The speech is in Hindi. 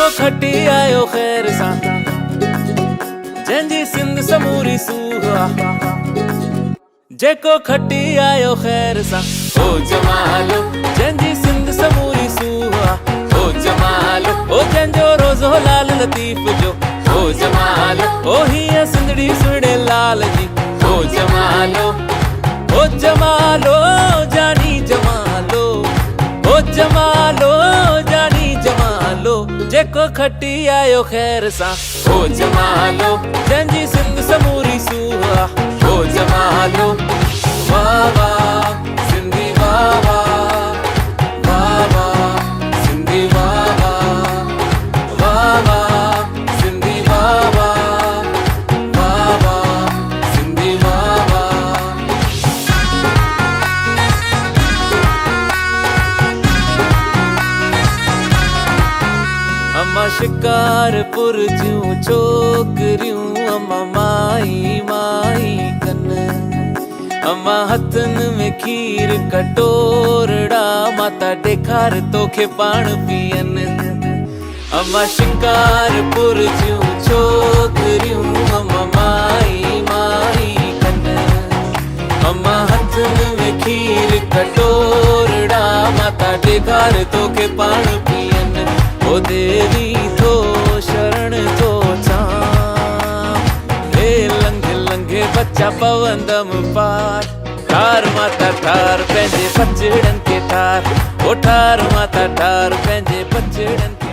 जेको खटी आयो ख़ैर सां, जंहिंजी सिंध समूरी सूहा, जेको खटी आयो ख़ैर सां, ओ जमालो जंहिंजी सिंध समूरी सूहा, ओ जमालो ओ जंहिंजो रोज़ो लाल लतीफ़ जो, ओ जमालो ओ हीअ सिंधड़ी सुहिणे लाल जी, ओ जमालो जानी जमालो, ओ जमालो जानी जमालो, जेको खटी आयो ख़ैर सां, ओ जमालो जंहिंजी सिंध समूरी सूहा, ओ जमालो। वाह वाह सिंधी वाह वाह, वाह वाह सिंधी वाह वाह, वाह वाह सिंधी वाह वाह, वाह वाह सिंधी वाह वाह। अम्मा शिकारपुर जूं छोकरियूं, अम्मा माई माई कन, अम्मा हथन में खीर कटोरड़ा, माता ॾेखार तोखे पाण पियन। अम्मा शिकारपुर जूं छोकरियूं, अम्मा माई माई कन, अम्मा हथन में खीर कटोरड़ा, माता ॾेखार तोखे पाण पियन। ओ देवी थो शरण थो चां, हे लंघे लंघे बच्चा पवंदम पार, ठार माता ठार पंहिंजे बचड़नि खे ठार, ओ ठार माता ठार पंहिंजे बचड़नि खे।